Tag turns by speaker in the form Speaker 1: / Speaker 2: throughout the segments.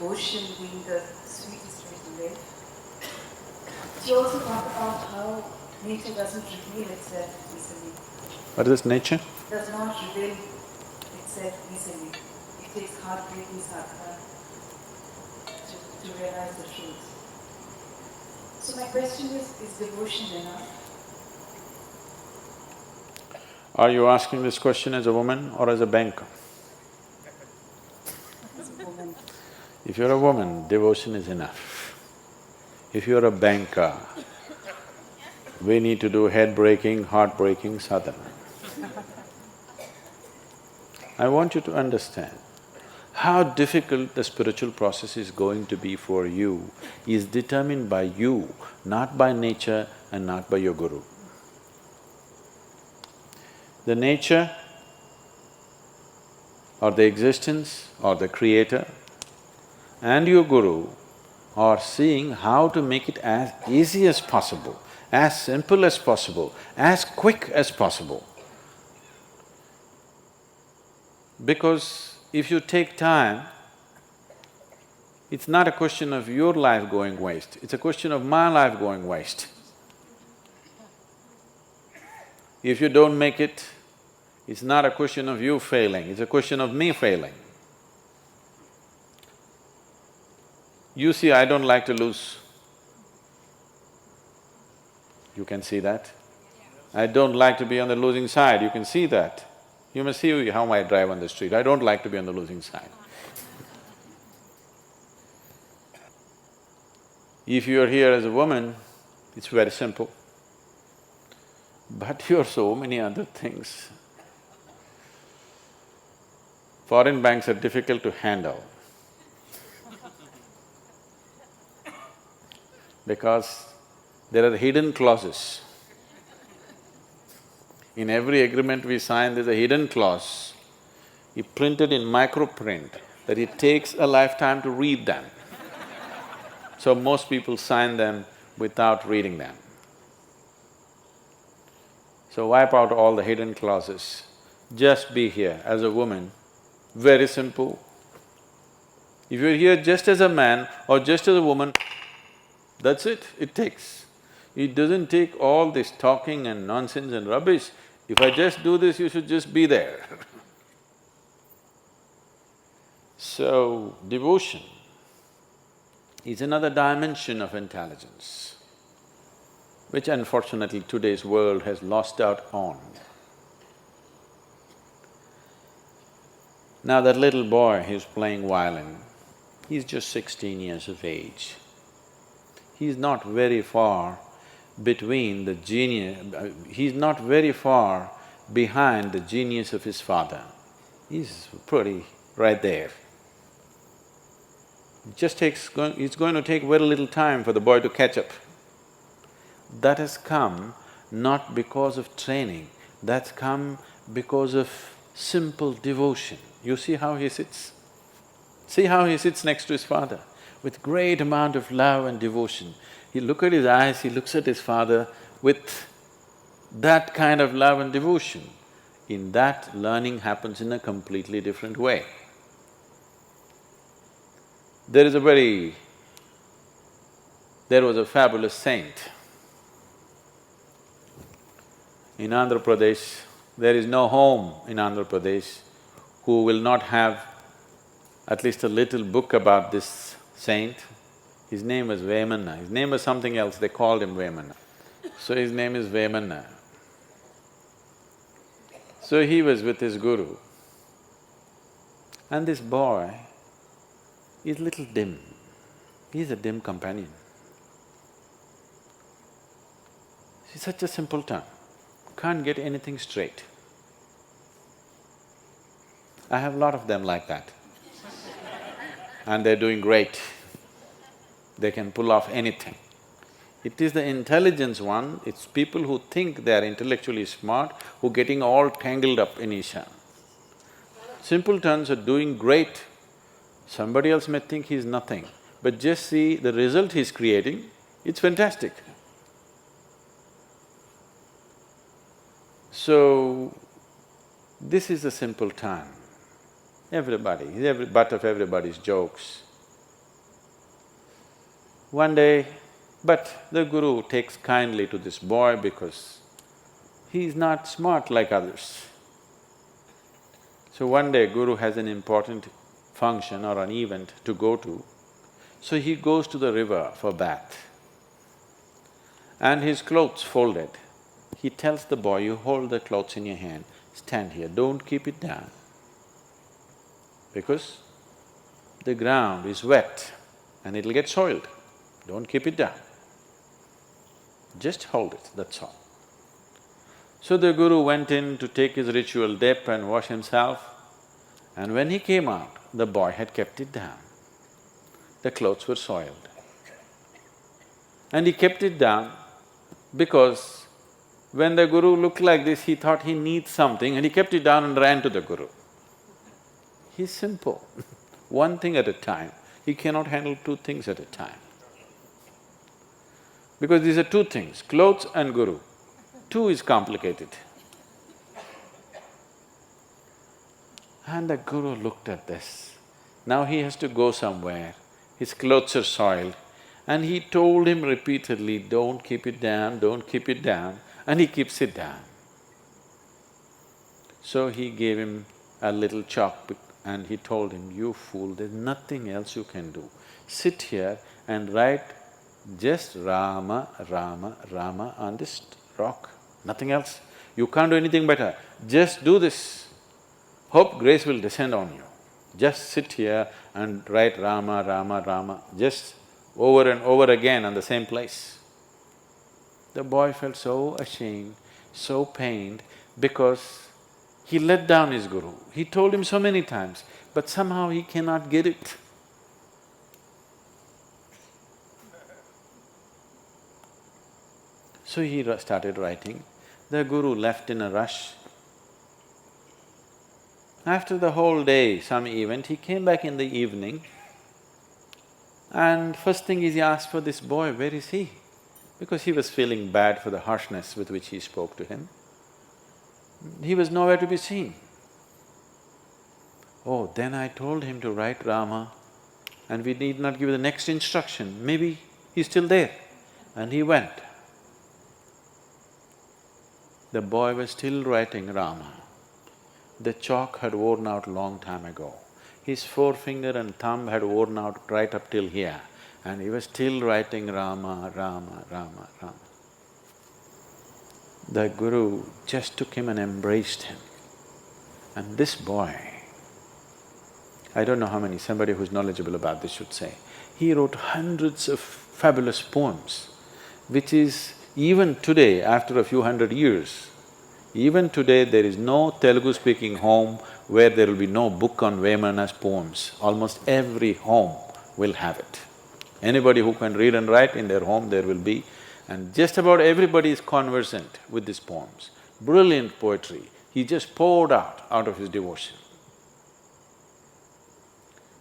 Speaker 1: devotion being the sweetest way to live. She also talked about how nature doesn't reveal itself easily.
Speaker 2: What is nature?
Speaker 1: Does not reveal itself easily. It takes heartbreaking sadhana to realize the truth. So my question is devotion enough?
Speaker 2: Are you asking this question as a woman or as a banker?
Speaker 1: As a woman.
Speaker 2: If you're a woman, devotion is enough. If you're a banker, we need to do head-breaking, heart-breaking sadhana. I want you to understand, how difficult the spiritual process is going to be for you is determined by you, not by nature and not by your guru. The nature or the existence or the creator and your guru are seeing how to make it as easy as possible, as simple as possible, as quick as possible. Because if you take time, it's not a question of your life going waste, it's a question of my life going waste. If you don't make it, it's not a question of you failing, it's a question of me failing. You see, I don't like to lose. You can see that. I don't like to be on the losing side, you can see that. You must see how I drive on the street, I don't like to be on the losing side. If you're here as a woman, it's very simple. But you're so many other things. Foreign banks are difficult to handle because there are hidden clauses. In every agreement we sign, there's a hidden clause, printed in microprint, that it takes a lifetime to read them. So most people sign them without reading them. So wipe out all the hidden clauses. Just be here as a woman, very simple. If you're here just as a man or just as a woman, that's it takes. It doesn't take all this talking and nonsense and rubbish. If I just do this, you should just be there. So, devotion is another dimension of intelligence, which unfortunately today's world has lost out on. Now that little boy who's playing violin, he's just 16 years of age. He's not very far between the genius… he's not very far behind the genius of his father. He's pretty right there. It's going to take very little time for the boy to catch up. That has come not because of training, that's come because of simple devotion. You see how he sits? See how he sits next to his father, with great amount of love and devotion. He look at his eyes, he looks at his father with that kind of love and devotion. In that, learning happens in a completely different way. There was a fabulous saint. In Andhra Pradesh, there is no home in Andhra Pradesh who will not have at least a little book about this saint. His name was Vemanna, his name was something else, they called him Vemanna. So his name is Vemanna. So he was with his guru, and this boy is little dim, he's a dim companion. He's such a simpleton, can't get anything straight. I have a lot of them like that. And they're doing great. They can pull off anything. It is the intelligence one, it's people who think they're intellectually smart who are getting all tangled up in Isha. Simpletons are doing great. Somebody else may think he's nothing, but just see the result he's creating, it's fantastic. So, this is a simple time. Everybody, he's every butt of everybody's jokes. One day, but the guru takes kindly to this boy because he's not smart like others. So one day guru has an important function or an event to go to, so he goes to the river for bath. And his clothes folded. He tells the boy, you hold the clothes in your hand, stand here, don't keep it down. Because the ground is wet and it'll get soiled, don't keep it down. Just hold it, that's all. So the guru went in to take his ritual dip and wash himself, and when he came out, the boy had kept it down. The clothes were soiled. And he kept it down because when the guru looked like this, he thought he needs something and he kept it down and ran to the guru. He's simple, one thing at a time. He cannot handle two things at a time. Because these are two things, clothes and guru. Two is complicated. And the guru looked at this. Now he has to go somewhere, his clothes are soiled, and he told him repeatedly, don't keep it down, don't keep it down, and he keeps it down. So he gave him a little chalk and he told him, you fool, there's nothing else you can do. Sit here and write just Rama, Rama, Rama on this rock, nothing else. You can't do anything better, just do this. Hope grace will descend on you. Just sit here and write Rama, Rama, Rama, just over and over again on the same place. The boy felt so ashamed, so pained, because he let down his guru. He told him so many times, but somehow he cannot get it. So he started writing. The guru left in a rush. After the whole day, some event, he came back in the evening and first thing is he asked for this boy, where is he? Because he was feeling bad for the harshness with which he spoke to him. He was nowhere to be seen. Oh, then I told him to write Rama and we need not give the next instruction, maybe he's still there. And he went. The boy was still writing Rama. The chalk had worn out long time ago. His forefinger and thumb had worn out right up till here, and he was still writing Rama, Rama, Rama, Rama. The guru just took him and embraced him. And this boy, I don't know how many, somebody who's knowledgeable about this should say, he wrote hundreds of fabulous poems, which is even today, after a few hundred years, even today there is no Telugu-speaking home where there will be no book on Vemana's poems. Almost every home will have it. Anybody who can read and write in their home, there will be, and just about everybody is conversant with these poems. Brilliant poetry, he just poured out of his devotion.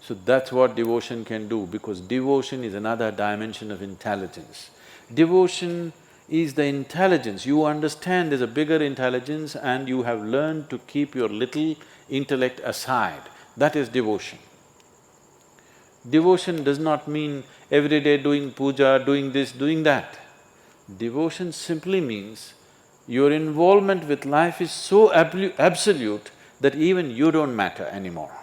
Speaker 2: So that's what devotion can do, because devotion is another dimension of intelligence. Devotion is the intelligence, you understand there's a bigger intelligence and you have learned to keep your little intellect aside, that is devotion. Devotion does not mean every day doing puja, doing this, doing that. Devotion simply means your involvement with life is so absolute that even you don't matter anymore.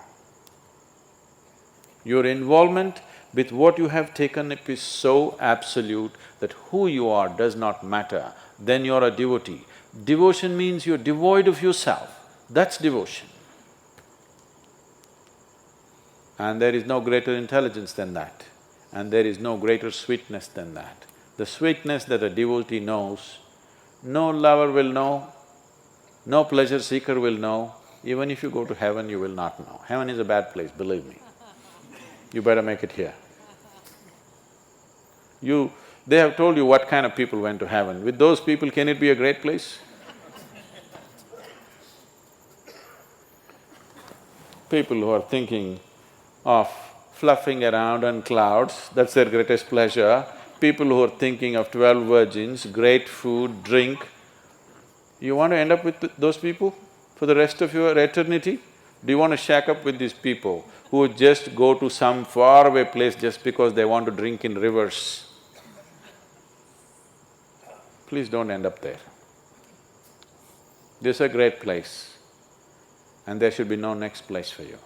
Speaker 2: Your involvement with what you have taken up is so absolute that who you are does not matter, then you're a devotee. Devotion means you're devoid of yourself, that's devotion. And there is no greater intelligence than that, and there is no greater sweetness than that. The sweetness that a devotee knows, no lover will know, no pleasure seeker will know, even if you go to heaven, you will not know. Heaven is a bad place, believe me. You better make it here. They have told you what kind of people went to heaven. With those people, can it be a great place? People who are thinking of fluffing around on clouds, that's their greatest pleasure. People who are thinking of 12 virgins, great food, drink. You want to end up with those people for the rest of your eternity? Do you want to shack up with these people who just go to some faraway place just because they want to drink in rivers? Please don't end up there. This is a great place, and there should be no next place for you.